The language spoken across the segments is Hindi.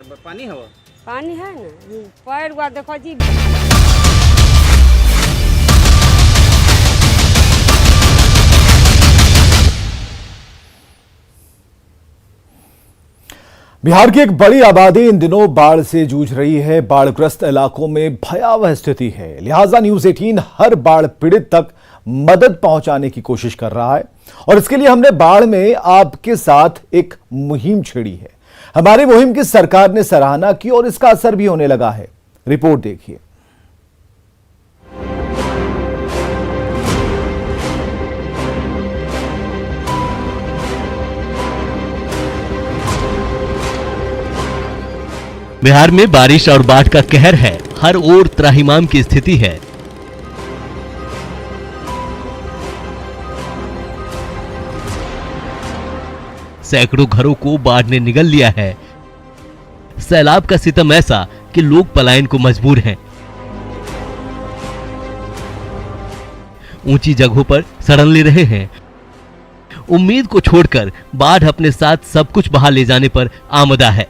पानी है? पानी है ना, पैर हुआ देखो जी। बिहार की एक बड़ी आबादी इन दिनों बाढ़ से जूझ रही है। बाढ़ग्रस्त इलाकों में भयावह स्थिति है, लिहाजा न्यूज 18 हर बाढ़ पीड़ित तक मदद पहुंचाने की कोशिश कर रहा है और इसके लिए हमने बाढ़ में आपके साथ एक मुहिम छेड़ी है। हमारी मुहिम की सरकार ने सराहना की और इसका असर भी होने लगा है। रिपोर्ट देखिए। बिहार में बारिश और बाढ़ का कहर है, हर ओर त्राहिमाम की स्थिति है। सैकड़ों घरों को बाढ़ ने निगल लिया है। सैलाब का सितम ऐसा कि लोग पलायन को मजबूर हैं। ऊंची जगहों पर शरण ले रहे हैं। उम्मीद को छोड़कर बाढ़ अपने साथ सब कुछ बहा ले जाने पर आमदा है।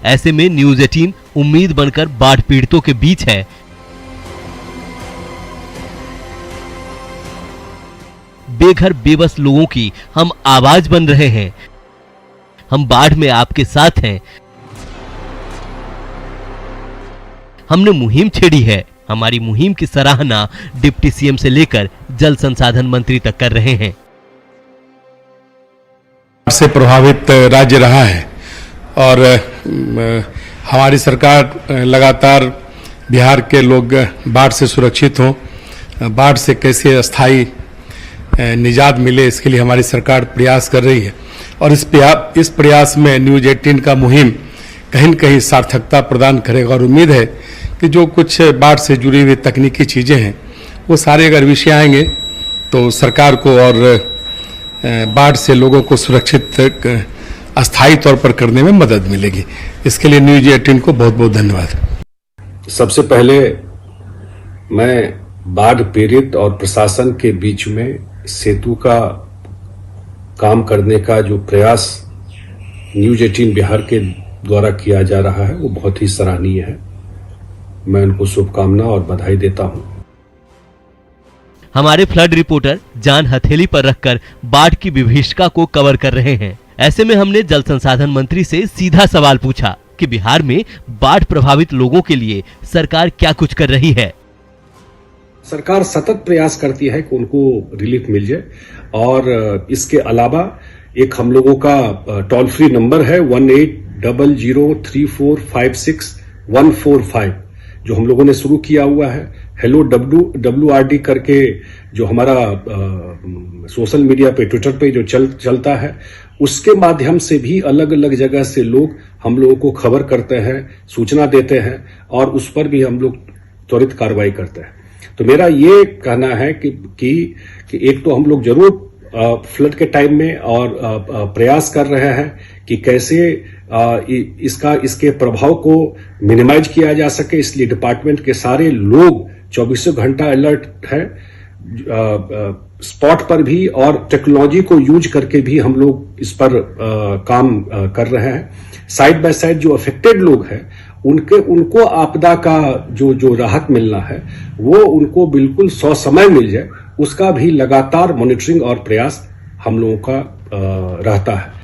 ऐसे में न्यूज 18 उम्मीद बनकर बाढ़ पीड़ितों के बीच है। बेघर बेबस लोगों की हम आवाज बन रहे हैं। हम बाढ़ में आपके साथ हैं। हमने मुहिम छेड़ी है। हमारी मुहिम की सराहना डिप्टी सीएम से लेकर जल संसाधन मंत्री तक कर रहे हैं। से प्रभावित राज्य रहा है और हमारी सरकार लगातार बिहार के लोग बाढ़ से सुरक्षित हों, बाढ़ से कैसे अस्थायी निजात मिले, इसके लिए हमारी सरकार प्रयास कर रही है और इस प्रयास में न्यूज 18 का मुहिम कहीं न कहीं सार्थकता प्रदान करेगा और उम्मीद है कि जो कुछ बाढ़ से जुड़ी हुई तकनीकी चीज़ें हैं वो सारे अगर विषय आएंगे तो सरकार को और बाढ़ से लोगों को सुरक्षित अस्थायी तौर पर करने में मदद मिलेगी। इसके लिए न्यूज 18 को बहुत बहुत धन्यवाद। सबसे पहले मैं बाढ़ पीड़ित और प्रशासन के बीच में सेतु का काम करने का जो प्रयास न्यूज 18 बिहार के द्वारा किया जा रहा है वो बहुत ही सराहनीय है। मैं उनको शुभकामना और बधाई देता हूं। हमारे फ्लड रिपोर्टर जान हथेली पर रखकर बाढ़ की विभीषिका को कवर कर रहे हैं। ऐसे में हमने जल संसाधन मंत्री से सीधा सवाल पूछा कि बिहार में बाढ़ प्रभावित लोगों के लिए सरकार क्या कुछ कर रही है। सरकार सतत प्रयास करती है कि उनको रिलीफ मिल जाए और इसके अलावा एक हम लोगों का टोल फ्री नंबर है 1800345614 जो हम लोगों ने शुरू किया हुआ है। हेलो WRD करके जो हमारा सोशल मीडिया पे ट्विटर पे जो चलता है उसके माध्यम से भी अलग अलग जगह से लोग हम लोगों को खबर करते हैं, सूचना देते हैं और उस पर भी हम लोग त्वरित कार्रवाई करते हैं। तो मेरा ये कहना है कि एक तो हम लोग जरूर फ्लड के टाइम में और प्रयास कर रहे हैं कि कैसे इसके प्रभाव को मिनिमाइज किया जा सके। इसलिए डिपार्टमेंट के सारे लोग 24 घंटा अलर्ट है, स्पॉट पर भी और टेक्नोलॉजी को यूज करके भी हम लोग इस पर काम कर रहे हैं। साइड बाय साइड जो अफेक्टेड लोग हैं उनको आपदा का जो राहत मिलना है वो उनको बिल्कुल समय मिल जाए, उसका भी लगातार मॉनिटरिंग और प्रयास हम लोगों का रहता है।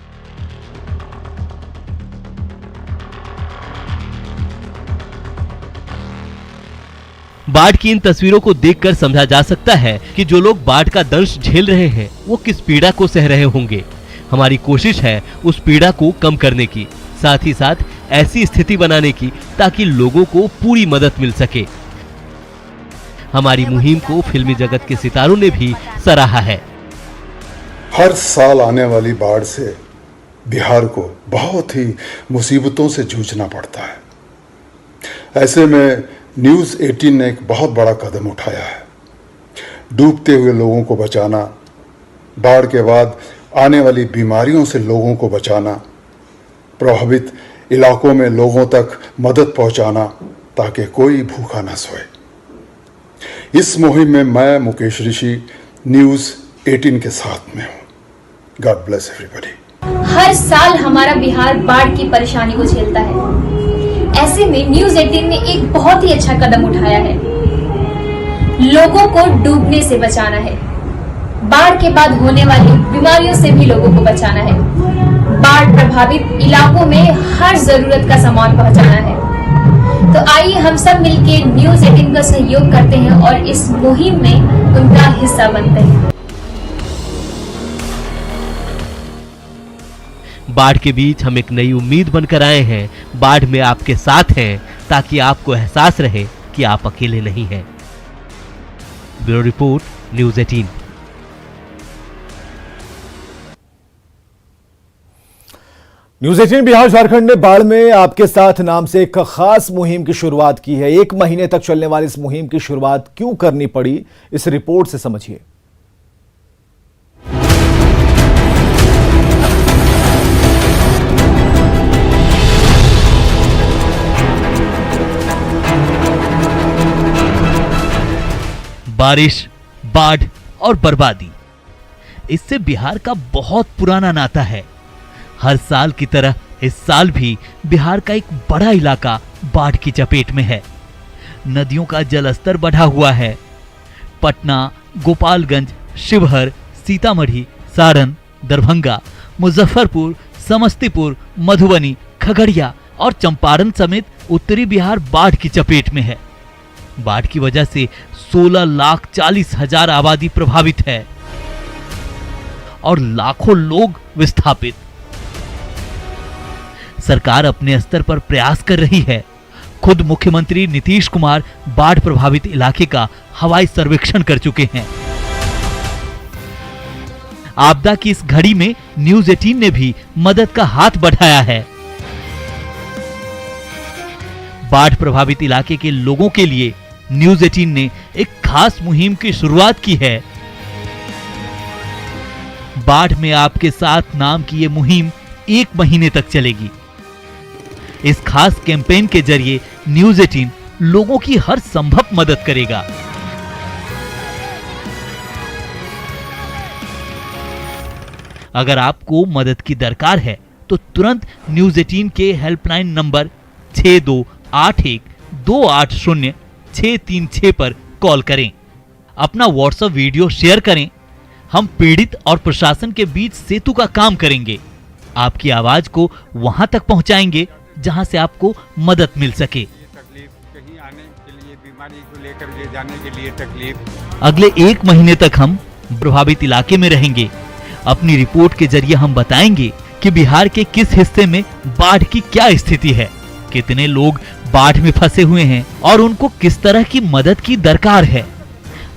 बाढ़ की इन तस्वीरों को देखकर समझा जा सकता है कि जो लोग बाढ़ का दंश झेल रहे हैं वो किस पीड़ा को सह रहे होंगे। हमारी कोशिश है उस पीड़ा को कम करने की, साथ ही साथ ऐसी स्थिति बनाने की ताकि लोगों को पूरी मदद मिल सके। हमारी मुहिम को फिल्मी जगत के सितारों ने भी सराहा है। हर साल आने वाली बाढ़ से बिहार को बहुत ही मुसीबतों से जूझना पड़ता है। ऐसे में न्यूज 18 ने एक बहुत बड़ा कदम उठाया है। डूबते हुए लोगों को बचाना, बाढ़ के बाद आने वाली बीमारियों से लोगों को बचाना, प्रभावित इलाकों में लोगों तक मदद पहुंचाना ताकि कोई भूखा न सोए। इस मुहिम में मैं मुकेश ऋषि न्यूज़ 18 के साथ में हूँ। God bless everybody. हर साल हमारा बिहार बाढ़ की परेशानी को झेलता है। ऐसे में न्यूज़ 18 ने एक बहुत ही अच्छा कदम उठाया है। लोगों को डूबने से बचाना है, बाढ़ के बाद होने वाली बीमारियों से भी लोगों को बचाना है, बाढ़ प्रभावित इलाकों में हर जरूरत का सामान पहुंचाना है। तो आइए हम सब मिलकर न्यूज़ 18 का सहयोग करते हैं और इस मुहिम में उनका हिस्सा बनते हैं। बाढ़ के बीच हम एक नई उम्मीद बनकर आए हैं। बाढ़ में आपके साथ हैं ताकि आपको एहसास रहे कि आप अकेले नहीं हैं। Bureau report, news 18। News 18 Bihar Jharkhand ने बाढ़ में आपके साथ नाम से एक खास मुहिम की शुरुआत की है। 1 महीने तक चलने वाली इस मुहिम की शुरुआत क्यों करनी पड़ी, इस रिपोर्ट से समझिए। बारिश, बाढ़ और बर्बादी, इससे बिहार का बहुत पुराना नाता है। हर साल की तरह इस साल भी बिहार का एक बड़ा इलाका बाढ़ की चपेट में है। नदियों का जलस्तर बढ़ा हुआ है। पटना, गोपालगंज, शिवहर, सीतामढ़ी, सारण, दरभंगा, मुजफ्फरपुर, समस्तीपुर, मधुबनी, खगड़िया और चंपारण समेत उत्तरी बिहार बाढ़ की चपेट में है। बाढ़ की वजह से 16,40,000 आबादी प्रभावित है और लाखों लोग विस्थापित। सरकार अपने स्तर पर प्रयास कर रही है। खुद मुख्यमंत्री नीतीश कुमार बाढ़ प्रभावित इलाके का हवाई सर्वेक्षण कर चुके हैं। आपदा की इस घड़ी में न्यूज़ 18 ने भी मदद का हाथ बढ़ाया है। बाढ़ प्रभावित इलाके के लोगों के लिए न्यूज़ 18 ने एक खास मुहिम की शुरुआत की है। बाढ़ में आपके साथ नाम की ये मुहिम 1 महीने तक चलेगी। इस खास कैंपेन के जरिए न्यूज़ 18 लोगों की हर संभव मदद करेगा। अगर आपको मदद की दरकार है तो तुरंत न्यूज़ 18 के हेल्पलाइन नंबर 6281280636 पर कॉल करें। अपना व्हाट्सएप वीडियो शेयर करें। हम पीड़ित और प्रशासन के बीच सेतु का काम करेंगे। आपकी आवाज को वहां तक पहुंचाएंगे जहां से आपको मदद मिल सके। तकलीफ कहीं आने के लिए, बीमारी को लेकर ले जाने के लिए तकलीफ। अगले 1 महीने तक हम प्रभावित इलाके में रहेंगे। अपनी रिपोर्ट के जरिए हम बताएंगे कि बिहार के किस हिस्से में बाढ़ की क्या स्थिति है, कितने लोग बाढ़ में फंसे हुए हैं और उनको किस तरह की मदद की दरकार है।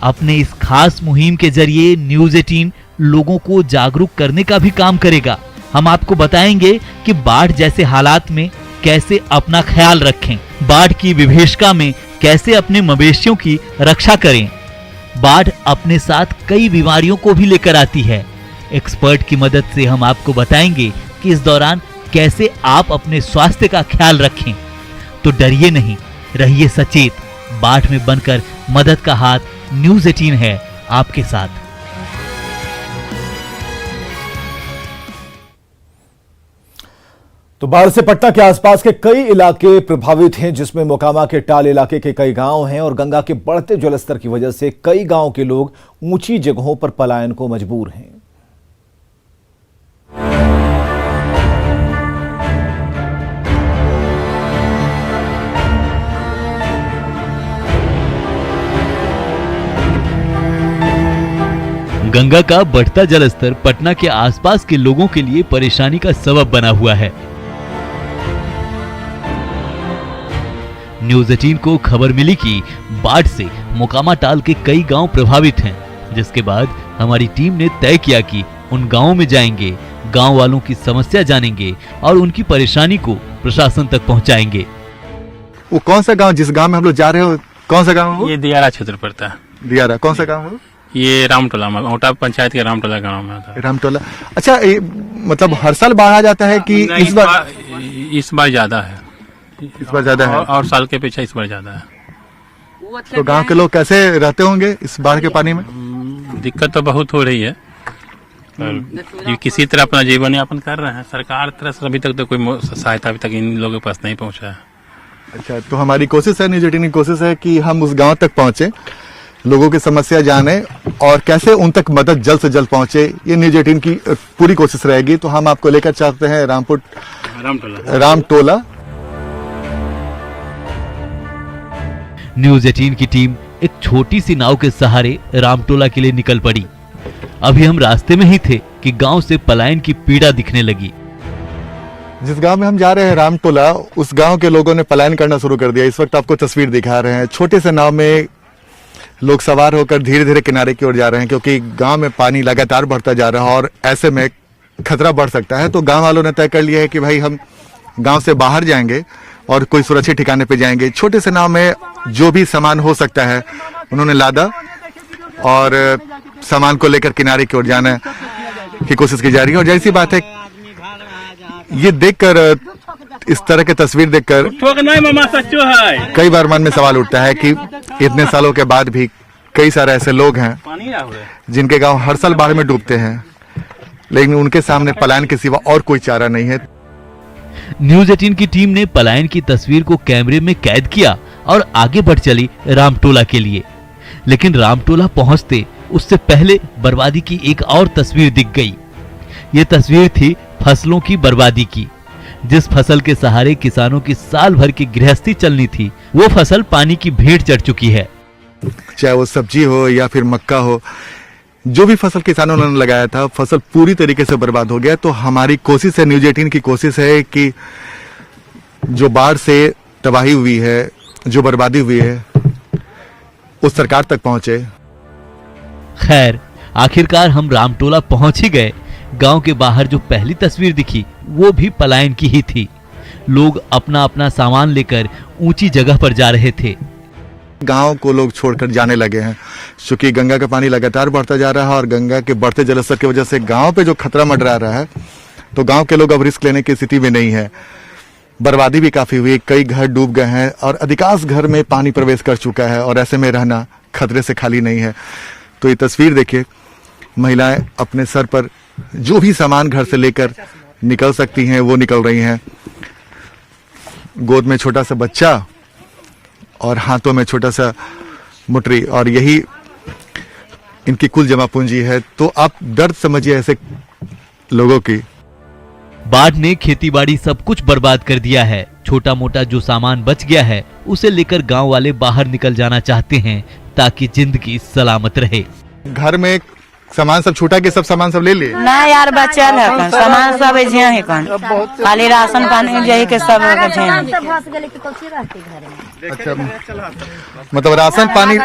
अपने इस खास मुहिम के जरिए न्यूज़ 18 लोगों को जागरूक करने का भी काम करेगा। हम आपको बताएंगे कि बाढ़ जैसे हालात में कैसे अपना ख्याल रखें, बाढ़ की विभीषिका में कैसे अपने मवेशियों की रक्षा करें। बाढ़ अपने साथ कई बीमारियों को भी लेकर आती है। एक्सपर्ट की मदद से हम आपको बताएंगे कि इस दौरान कैसे आप अपने स्वास्थ्य का ख्याल रखें। तो डरिए नहीं, रहिए सचेत। बाढ़ में बनकर मदद का हाथ न्यूज़ 18 है आपके साथ। तो बाढ़ से पटना के आसपास के कई इलाके प्रभावित हैं, जिसमें मोकामा के टाल इलाके के कई गांव हैं और गंगा के बढ़ते जलस्तर की वजह से कई गांव के लोग ऊंची जगहों पर पलायन को मजबूर हैं। गंगा का बढ़ता जलस्तर पटना के आसपास के लोगों के लिए परेशानी का सबब बना हुआ है। न्यूज़ 18 को खबर मिली कि बाढ़ से मोकामा टाल के कई गांव प्रभावित हैं, जिसके बाद हमारी टीम ने तय किया कि उन गांवों में जाएंगे, गांव वालों की समस्या जानेंगे और उनकी परेशानी को प्रशासन तक पहुंचाएंगे। वो कौन सा गांव, जिस गांव में हम लोग जा रहे हो, कौन सा गांव है? ये दियारा क्षेत्र पड़ता है। दियारा कौन सा गांव है? ये रामटोला में, औटा पंचायत के रामटोला गांव में आता है। रामटोला। अच्छा, मतलब हर साल बाढ़ आ जाता है कि इस बार ज्यादा है? इस बार ज्यादा है और साल के पीछे इस बार ज्यादा है। तो गांव के लोग कैसे रहते होंगे इस बाढ़ के पानी में? दिक्कत तो बहुत हो रही है, पर ये किसी तरह अपना जीवन यापन कर रहे हैं। सरकार तरफ से अभी तक तो कोई सहायता अभी तक इन लोगों के पास नहीं पहुंचा है। अच्छा, तो हमारी कोशिश है, न्यूज 18 की कोशिश है कि हम उस गांव तक पहुंचे, लोगों की समस्या जाने और कैसे उन तक मदद जल्द से जल्द पहुंचे, ये न्यूज 18 की पूरी कोशिश रहेगी। तो हम आपको लेकर चलते हैं रामटोला। न्यूज 18 की टीम एक छोटी सी नाव के सहारे रामटोला के लिए निकल पड़ी। अभी हम रास्ते में ही थे कि गांव से पलायन की पीड़ा दिखने लगी। जिस गांव में हम जा रहे हैं रामटोला, उस गांव के लोगों ने पलायन करना शुरू कर दिया। इस वक्त आपको तस्वीर दिखा रहे हैं, छोटे से नाव में लोग सवार होकर धीरे धीरे किनारे की ओर जा रहे हैं, क्योंकि गांव में पानी लगातार बढ़ता जा रहा है और ऐसे में खतरा बढ़ सकता है। तो गांव वालों ने तय कर लिया है कि भाई हम गांव से बाहर जाएंगे और कोई सुरक्षित ठिकाने पे जाएंगे। छोटे से नाव में जो भी सामान हो सकता है उन्होंने लादा और सामान को लेकर किनारे की ओर जाने की कोशिश की जा रही है। और जैसी बात है, ये देखकर, इस तरह की तस्वीर देखकर कई बार मन में सवाल उठता है कि इतने सालों के बाद भी कई सारे ऐसे लोग हैं जिनके गांव हर साल बाढ़ में डूबते हैं, लेकिन उनके सामने पलायन के सिवा और कोई चारा नहीं है। न्यूज 18 की टीम ने पलायन की तस्वीर को कैमरे में कैद किया और आगे बढ़ चली रामटोला के लिए। लेकिन रामटोला पहुंचते उससे पहले बर्बादी की एक और तस्वीर दिख गई। ये तस्वीर थी फसलों की बर्बादी की। जिस फसल के सहारे किसानों की साल भर की गृहस्थी चलनी थी, वो फसल पानी की भेंट चढ़ चुकी है। चाहे वो सब्जी हो या फिर मक्का हो, जो भी फसल किसानों ने लगाया था, फसल पूरी तरीके से बर्बाद हो गया। तो हमारी कोशिश है, न्यूज 18 की कोशिश है कि जो बाढ़ से तबाही हुई है, जो बर्बादी हुई है, उस सरकार तक पहुंचे। खैर, आखिरकार हम रामटोला पहुंच ही गए। गांव के बाहर जो पहली तस्वीर दिखी वो भी पलायन की ही थी। लोग अपना अपना सामान लेकर ऊंची जगह पर जा रहे थे। गांव को लोग छोड़कर जाने लगे हैं, क्योंकि गंगा का पानी लगातार बढ़ता जा रहा है और गंगा के बढ़ते जलस्तर की वजह से गांव पे जो खतरा मंडरा रहा है, तो गांव के लोग अब रिस्क लेने की स्थिति में नहीं है। बर्बादी भी काफी हुई, कई घर डूब गए हैं और अधिकांश घर में पानी प्रवेश कर चुका है और ऐसे में रहना खतरे से खाली नहीं है। तो ये तस्वीर देखिए, महिलाएं अपने सर पर जो भी सामान घर से लेकर निकल सकती हैं वो निकल रही हैं। गोद में छोटा सा बच्चा और हाथों में छोटा सा मुटरी, और यही इनकी कुल जमा पूंजी है। तो आप दर्द समझिए ऐसे लोगों की। बाढ़ ने खेतीबाड़ी सब कुछ बर्बाद कर दिया है। छोटा मोटा जो सामान बच गया है उसे लेकर गांव वाले बाहर निकल जाना चाहते हैं ताकि जिंदगी सलामत रहे। घर में सामान सब छूटा के सब सामान सब ले लिए ना यार, बचल है सामान सब है कौन, खाली राशन पानी यही के सब अच्छा, मतलब राशन पानी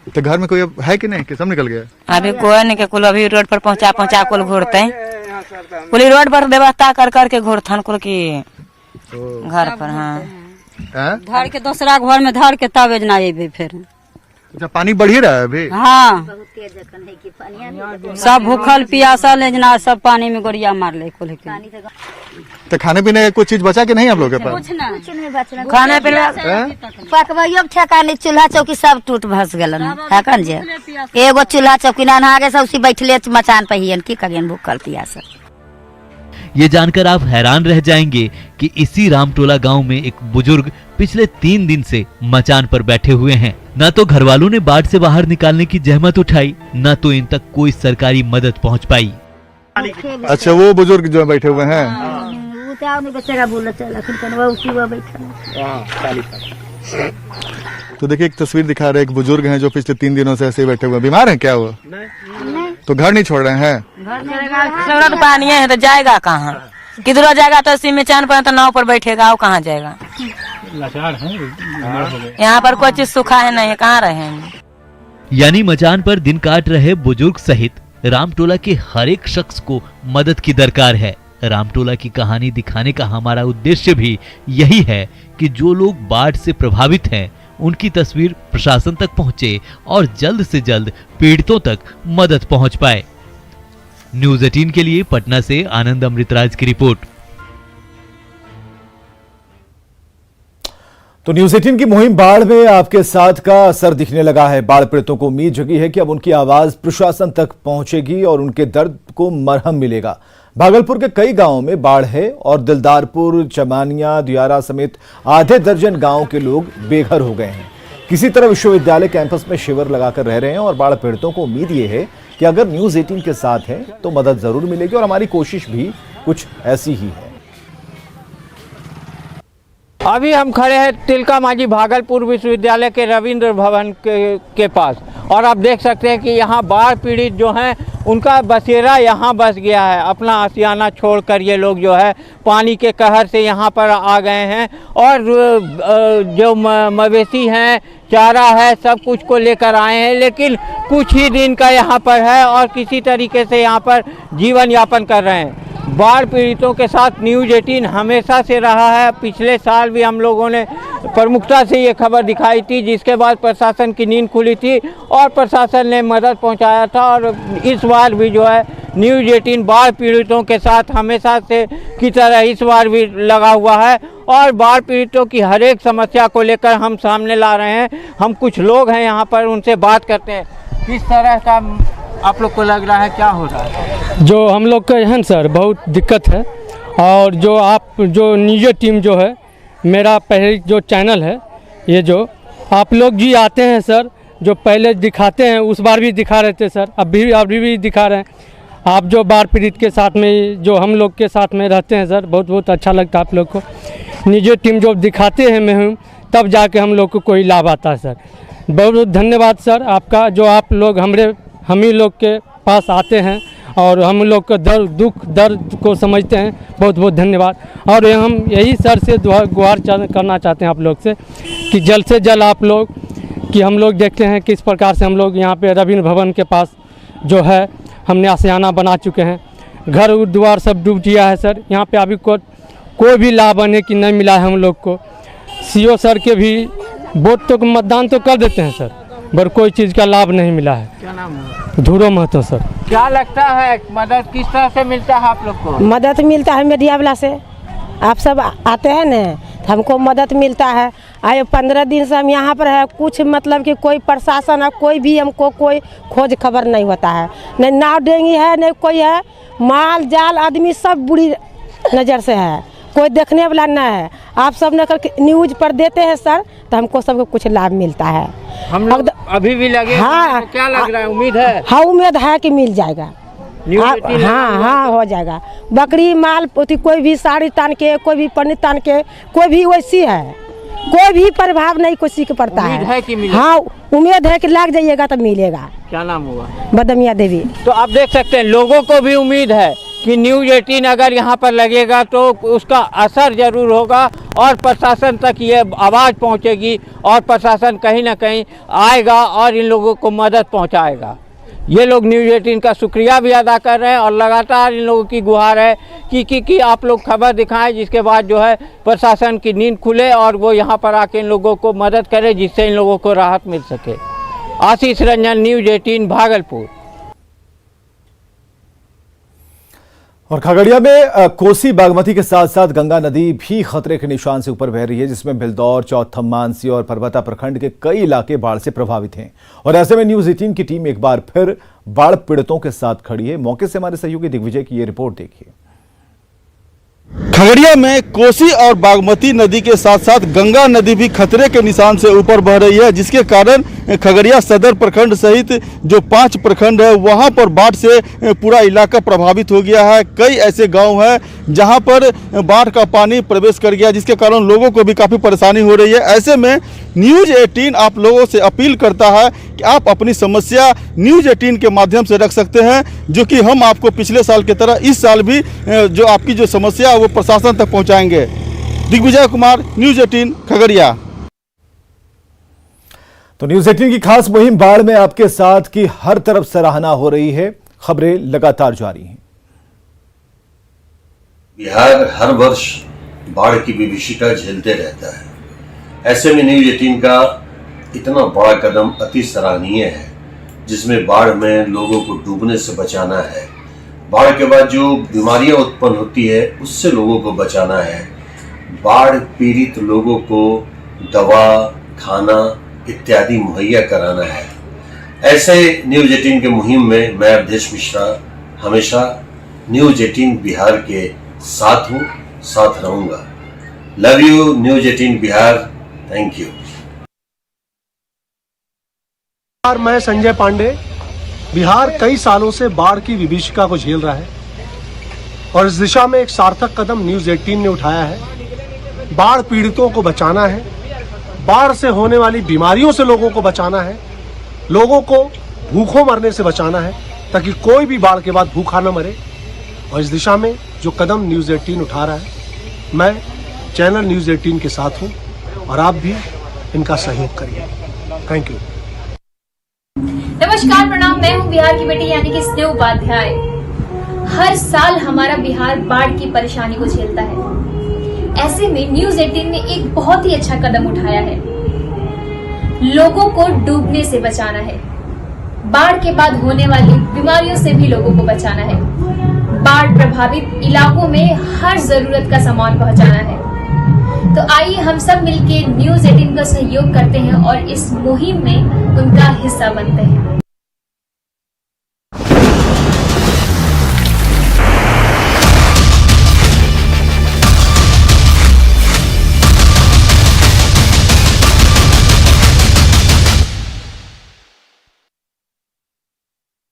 तो घर में कोई है कि नहीं, कि सब निकल गया? अभी कोई नहीं के कुल अभी रोड पर पहुंचा कुल घूरते कुल रोड पर व्यवस्था कर करके घूरथन कुल की घर पर। हाँ, धर के दूसरा घर में धर के तब ना अभी फिर। अच्छा, पानी बढ़ ही रहा है अभी? हाँ, सब भूखल पियासल जना सब पानी में गोरिया मार ले कुल। तो खाने पीने कुछ चीज बचा के नहीं आप लोग के पास? कुछ नहीं बचल, खाने पीने पकवाइयो ठेकानी चूल्हा चौकी सब टूट भस गलन है जे। एगो चूल्हा चौकी ना आगे सब उसी बैठले मचान पे ही की करियन भूखल पियासल। ये जानकर आप हैरान रह जाएंगे कि इसी रामटोला गांव में एक बुजुर्ग पिछले 3 दिन से मचान पर बैठे हुए हैं। न तो घर वालों ने बाढ़ से बाहर निकालने की जहमत उठाई, न तो इन तक कोई सरकारी मदद पहुंच पाई। अच्छा, वो बुजुर्ग जो बैठे हुए हैं, तो देखिए एक तस्वीर दिखा रहे, एक बुजुर्ग हैं जो पिछले 3 दिनों से ऐसे ही बैठे हुए हैं। बीमार हैं क्या वो? तो घर नहीं छोड़ रहे हैं? घर पानी है तो जाएगा कहाँ, किधर जाएगा? तो इसी में चांद पर तो नाव पर बैठेगा, वो कहाँ जाएगा? यहाँ पर कोई चीज सूखा है नहीं, कहाँ रहे? यानी मचान पर दिन काट रहे बुजुर्ग सहित रामटोला के हर एक शख्स को मदद की दरकार है। रामटोला की कहानी दिखाने का हमारा उद्देश्य भी यही है कि जो लोग बाढ़ से प्रभावित हैं उनकी तस्वीर प्रशासन तक पहुंचे और जल्द से जल्द पीड़ितों तक मदद पहुंच पाए। न्यूज 18 के लिए पटना से आनंद अमृतराज की रिपोर्ट। तो न्यूज 18 की मुहिम बाढ़ में आपके साथ का असर दिखने लगा है। बाढ़ पीड़ितों को उम्मीद जगी है कि अब उनकी आवाज प्रशासन तक पहुंचेगी और उनके दर्द को मरहम मिलेगा। भागलपुर के कई गांवों में बाढ़ है और दिलदारपुर, चमानिया, दियारा समेत आधे दर्जन गांव के लोग बेघर हो गए हैं। किसी तरह विश्वविद्यालय कैंपस में शिविर लगाकर रह रहे हैं और बाढ़ पीड़ितों को उम्मीद ये है कि अगर न्यूज 18 के साथ है तो मदद जरूर मिलेगी और हमारी कोशिश भी कुछ ऐसी ही है। अभी हम खड़े हैं तिलका मांझी भागलपुर विश्वविद्यालय के रविंद्र भवन के पास और आप देख सकते हैं कि यहाँ बाढ़ पीड़ित जो हैं उनका बसेरा यहाँ बस गया है। अपना आशियाना छोड़कर ये लोग जो है पानी के कहर से यहाँ पर आ गए हैं और जो मवेशी हैं, चारा है, सब कुछ को लेकर आए हैं, लेकिन कुछ ही दिन का यहाँ पर है और किसी तरीके से यहाँ पर जीवन यापन कर रहे हैं। बाढ़ पीड़ितों के साथ न्यूज 18 हमेशा से रहा है। पिछले साल भी हम लोगों ने प्रमुखता से ये खबर दिखाई थी, जिसके बाद प्रशासन की नींद खुली थी और प्रशासन ने मदद पहुंचाया था। और इस बार भी जो है न्यूज 18 बाढ़ पीड़ितों के साथ हमेशा से की तरह इस बार भी लगा हुआ है और बाढ़ पीड़ितों की हर एक समस्या को लेकर हम सामने ला रहे हैं। हम कुछ लोग हैं यहाँ पर, उनसे बात करते हैं। किस तरह का आप लोग को लग रहा है, क्या हो रहा है? जो हम लोग का है सर बहुत दिक्कत है और जो न्यूज टीम जो है, मेरा पहले जो चैनल है, ये जो आप लोग जी आते हैं सर, जो पहले दिखाते हैं उस बार भी दिखा रहे थे सर, अभी भी दिखा रहे हैं। आप जो बाढ़ पीड़ित के साथ में जो हम लोग के साथ में रहते हैं सर, बहुत बहुत अच्छा लगता है आप लोग को। न्यूज टीम जो दिखाते हैं मैं तब जाके हम लोग को कोई लाभ आता है सर। बहुत बहुत धन्यवाद सर आपका, जो आप लोग हम ही लोग के पास आते हैं और हम लोग का दुख दर्द को समझते हैं। बहुत बहुत धन्यवाद। और हम यही सर से गुहार करना चाहते हैं आप लोग से कि जल्द से जल्द आप लोग, कि हम लोग देखते हैं किस प्रकार से हम लोग यहाँ पे रविंद्र भवन के पास जो है हमने आशियाना बना चुके हैं। घर द्वार सब डूब गया है सर। यहाँ पे अभी कोई भी लाभ आने की नहीं मिला है हम लोग को। सीओ सर के भी वोट तो मतदान तो कर देते हैं सर, पर कोई चीज़ का लाभ नहीं मिला है। क्या नाम है? धूरो महतो सर। क्या लगता है मदद किस तरह से मिलता है आप लोग को? मदद मिलता है मीडिया वाला से। आप सब आते हैं न, तो हमको मदद मिलता है। आए 15 दिन से हम यहाँ पर है, कुछ मतलब कि कोई प्रशासन है, कोई भी हमको कोई खोज खबर नहीं होता है। नहीं नाव डेंगी है, नहीं कोई है, माल जाल आदमी सब बुरी नज़र से है, कोई देखने वाला नहीं है। आप सब ने न्यूज पर देते हैं सर, तो हमको सबको कुछ लाभ मिलता है। हम लोग अभी भी लगे। हाँ, तो क्या लग रहा है? उम्मीद है? हाँ, उम्मीद है कि मिल जाएगा। हाँ हो जाएगा। बकरी माल कोई भी साड़ी तान के, कोई भी पन्नी तान के, कोई भी वैसी है, कोई भी प्रभाव नहीं किसी के पड़ता है कि हाँ, उम्मीद है कि लग जाइएगा तो मिलेगा। क्या नाम हुआ? बदमिया देवी। तो आप देख सकते हैं लोगों को भी उम्मीद है कि न्यूज 18 अगर यहाँ पर लगेगा तो उसका असर जरूर होगा और प्रशासन तक ये आवाज़ पहुँचेगी और प्रशासन कहीं ना कहीं आएगा और इन लोगों को मदद पहुँचाएगा। ये लोग न्यूज 18 का शुक्रिया भी अदा कर रहे हैं और लगातार इन लोगों की गुहार है कि आप लोग खबर दिखाएं, जिसके बाद जो है प्रशासन की नींद खुले और वो यहाँ पर आके इन लोगों को मदद करे, जिससे इन लोगों को राहत मिल सके। आशीष रंजन, न्यूज 18 भागलपुर। और खगड़िया में कोसी बागमती के साथ साथ गंगा नदी भी खतरे के निशान से ऊपर बह रही है, जिसमें बिलदौर, चौथम, मानसी और परबता प्रखंड के कई इलाके बाढ़ से प्रभावित हैं। और ऐसे में न्यूज 18 की टीम एक बार फिर बाढ़ पीड़ितों के साथ खड़ी है। मौके से हमारे सहयोगी दिग्विजय की ये रिपोर्ट देखिए। खगड़िया में कोसी और बागमती नदी के साथ साथ गंगा नदी भी खतरे के निशान से ऊपर बह रही है, जिसके कारण खगड़िया सदर प्रखंड सहित जो 5 प्रखंड है वहां पर बाढ़ से पूरा इलाका प्रभावित हो गया है। कई ऐसे गांव हैं जहां पर बाढ़ का पानी प्रवेश कर गया, जिसके कारण लोगों को भी काफ़ी परेशानी हो रही है। ऐसे में न्यूज 18 आप लोगों से अपील करता है कि आप अपनी समस्या न्यूज 18 के माध्यम से रख सकते हैं, जो कि हम आपको पिछले साल की तरह इस साल भी जो आपकी जो समस्या है वो प्रशासन तक पहुंचाएंगे। दिग्विजय कुमार, न्यूज 18 खगड़िया। तो न्यूज 18 की खास मुहिम बाढ़ में आपके साथ की हर तरफ सराहना हो रही है। खबरें लगातार जारी हैं। बिहार हर वर्ष बाढ़ की विभीषिका झेलते रहता है। ऐसे में न्यूज 18 का इतना बड़ा कदम अति सराहनीय है, जिसमें बाढ़ में लोगों को डूबने से बचाना है, बाढ़ के बाद जो बीमारियां उत्पन्न होती है उससे लोगों को बचाना है, बाढ़ पीड़ित लोगों को दवा, खाना इत्यादि मुहैया कराना है। ऐसे न्यूज 18 के मुहिम में मैं अवधेश मिश्रा हमेशा न्यूज 18 बिहार के साथ हूँ, साथ रहूंगा। Love you news 18 Bihar, thank you. मैं संजय पांडे। बिहार कई सालों से बाढ़ की विभीषिका को झेल रहा है और इस दिशा में एक सार्थक कदम न्यूज 18 ने उठाया है। बाढ़ पीड़ितों को बचाना है, बाढ़ से होने वाली बीमारियों से लोगों को बचाना है, लोगों को भूखों मरने से बचाना है ताकि कोई भी बाढ़ के बाद भूखा न मरे। और इस दिशा में जो कदम न्यूज 18 उठा रहा है, मैं चैनल न्यूज 18 के साथ हूं और आप भी इनका सहयोग करिए। Thank you. नमस्कार, प्रणाम। मैं हूं बिहार की बेटी यानी कि स्नेह उपाध्याय। हर साल हमारा बिहार बाढ़ की परेशानी को झेलता है। ऐसे में न्यूज 18 ने एक बहुत ही अच्छा कदम उठाया है। लोगों को डूबने से बचाना है, बाढ़ के बाद होने वाली बीमारियों से भी लोगों को बचाना है, बाढ़ प्रभावित इलाकों में हर जरूरत का सामान पहुंचाना है। तो आइए हम सब मिलकर न्यूज 18 का सहयोग करते हैं और इस मुहिम में उनका हिस्सा बनते हैं।